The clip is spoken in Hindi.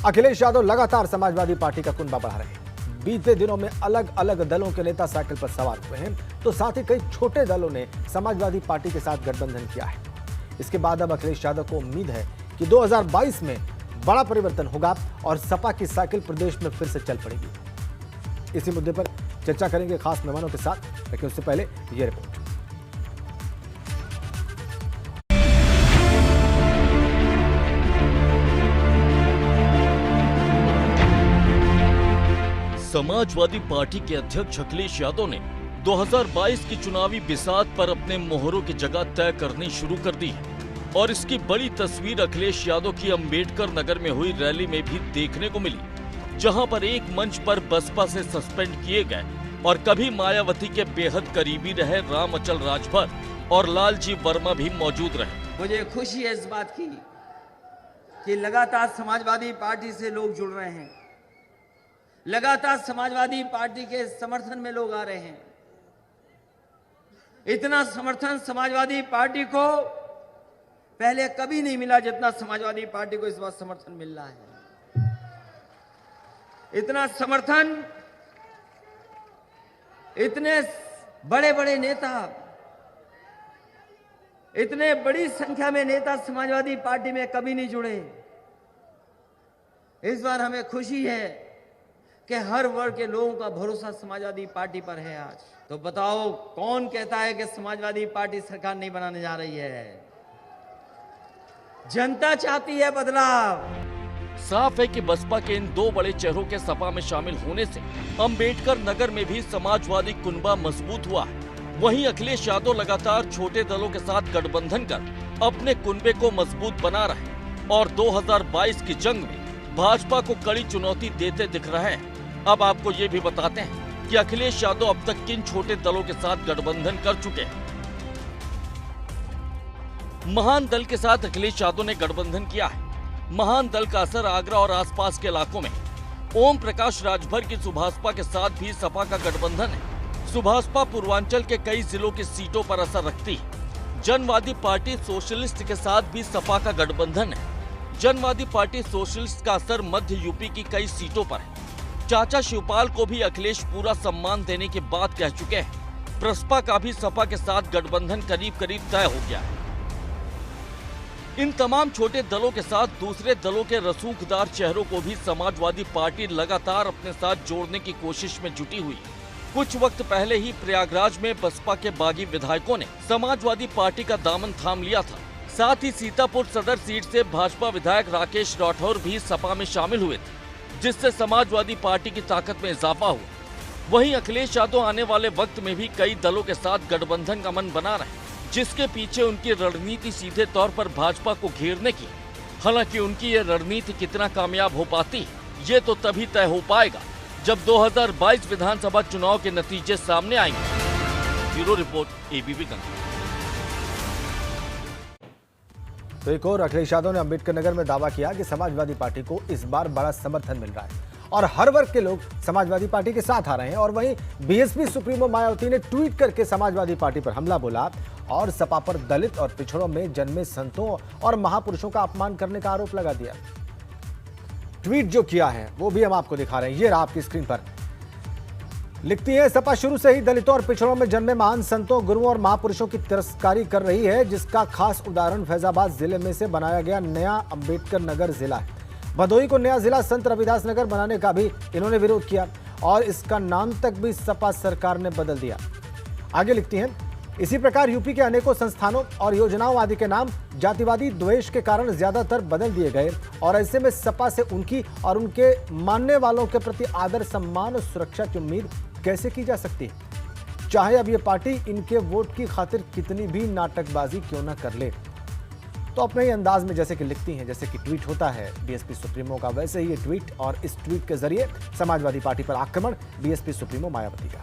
अखिलेश यादव लगातार समाजवादी पार्टी का कुनबा बढ़ा रहे हैं। बीते दिनों में अलग अलग दलों के नेता साइकिल पर सवार हुए हैं, तो साथ ही कई छोटे दलों ने समाजवादी पार्टी के साथ गठबंधन किया है। इसके बाद अब अखिलेश यादव को उम्मीद है कि 2022 में बड़ा परिवर्तन होगा और सपा की साइकिल प्रदेश में फिर से चल पड़ेगी। इसी मुद्दे पर चर्चा करेंगे खास मेहमानों के साथ, लेकिन उससे पहले ये रिपोर्ट। समाजवादी पार्टी के अध्यक्ष अखिलेश यादव ने 2022 की चुनावी बिसात पर अपने मोहरों की जगह तय करनी शुरू कर दी है और इसकी बड़ी तस्वीर अखिलेश यादव की अंबेडकर नगर में हुई रैली में भी देखने को मिली, जहां पर एक मंच पर बसपा से सस्पेंड किए गए और कभी मायावती के बेहद करीबी रहे राम अचल राजभर और लालजी वर्मा भी मौजूद रहे। मुझे खुशी है इस बात की कि लगातार समाजवादी पार्टी से लोग जुड़ रहे हैं, लगातार समाजवादी पार्टी के समर्थन में लोग आ रहे हैं। इतना समर्थन समाजवादी पार्टी को पहले कभी नहीं मिला जितना समाजवादी पार्टी को इस बार समर्थन मिल रहा है। इतना समर्थन, इतने बड़े बड़े नेता, इतने बड़ी संख्या में नेता समाजवादी पार्टी में कभी नहीं जुड़े। इस बार हमें खुशी है कि हर वर्ग के लोगों का भरोसा समाजवादी पार्टी पर है। आज तो बताओ कौन कहता है कि समाजवादी पार्टी सरकार नहीं बनाने जा रही है? जनता चाहती है बदलाव। साफ है कि बसपा के इन दो बड़े चेहरों के सपा में शामिल होने से अंबेडकर नगर में भी समाजवादी कुनबा मजबूत हुआ है। वहीं अखिलेश यादव लगातार छोटे दलों के साथ गठबंधन कर अपने कुनबे को मजबूत बना रहे और 2022 की जंग में भाजपा को कड़ी चुनौती देते दिख रहे हैं। अब आपको ये भी बताते हैं कि अखिलेश यादव अब तक किन छोटे दलों के साथ गठबंधन कर चुके हैं। महान दल के साथ अखिलेश यादव ने गठबंधन किया है। महान दल का असर आगरा और आसपास के इलाकों में। ओम प्रकाश राजभर की सुभाषपा के साथ भी सपा का गठबंधन है। सुभाषपा पूर्वांचल के कई जिलों की सीटों पर असर रखती है। जनवादी पार्टी सोशलिस्ट के साथ भी सपा का गठबंधन है। जनवादी पार्टी सोशलिस्ट का असर मध्य यूपी की कई सीटों पर है। चाचा शिवपाल को भी अखिलेश पूरा सम्मान देने की बात कह चुके हैं। प्रसपा का भी सपा के साथ गठबंधन करीब करीब तय हो गया है। इन तमाम छोटे दलों के साथ दूसरे दलों के रसूखदार चेहरों को भी समाजवादी पार्टी लगातार अपने साथ जोड़ने की कोशिश में जुटी हुई। कुछ वक्त पहले ही प्रयागराज में बसपा के बागी विधायकों ने समाजवादी पार्टी का दामन थाम लिया था। साथ ही सीतापुर सदर सीट से भाजपा विधायक राकेश राठौर भी सपा में शामिल हुए थे, जिससे समाजवादी पार्टी की ताकत में इजाफा हुआ। वहीं अखिलेश यादव आने वाले वक्त में भी कई दलों के साथ गठबंधन का मन बना रहे, जिसके पीछे उनकी रणनीति सीधे तौर पर भाजपा को घेरने की। हालांकि उनकी ये रणनीति कितना कामयाब हो पाती है ये तो तभी तय हो पाएगा जब 2022 विधानसभा चुनाव के नतीजे सामने आएंगे। Bureau report, ABP Ganga. तो एक और अखिलेश यादव ने अंबेडकर नगर में दावा किया कि समाजवादी पार्टी को इस बार बड़ा समर्थन मिल रहा है और हर वर्ग के लोग समाजवादी पार्टी के साथ आ रहे हैं। और वहीं बीएसपी सुप्रीमो मायावती ने ट्वीट करके समाजवादी पार्टी पर हमला बोला और सपा पर दलित और पिछड़ों में जन्मे संतों और महापुरुषों का अपमान करने का आरोप लगा दिया। ट्वीट जो किया है वो भी हम आपको दिखा रहे हैं, ये रहा आपकी स्क्रीन पर। लिखती है, सपा शुरू से ही दलितों और पिछड़ों में जन्मे महान संतों, गुरुओं और महापुरुषों की तिरस्कारी कर रही है, जिसका खास उदाहरण फैजाबाद जिले में से बनाया गया नया अंबेडकर नगर जिला है। भदोही को नया जिला संत रविदास नगर बनाने का भी इन्होंने विरोध किया और इसका नाम तक भी सपा सरकार ने बदल दिया। आगे लिखती हैं, इसी प्रकार यूपी के अनेकों संस्थानों और योजनाओं आदि के नाम जातिवादी द्वेष के कारण ज्यादातर बदल दिए गए और ऐसे में सपा से उनकी और उनके मानने वालों के प्रति आदर, सम्मान और सुरक्षा की उम्मीद कैसे की जा सकती है, चाहे अब ये पार्टी इनके वोट की खातिर कितनी भी नाटकबाजी क्यों ना कर ले। तो अपने ही अंदाज में जैसे कि लिखती हैं, जैसे कि ट्वीट होता है बीएसपी सुप्रीमो का, वैसे ही ये ट्वीट और इस ट्वीट के जरिए समाजवादी पार्टी पर आक्रमण बीएसपी सुप्रीमो मायावती का।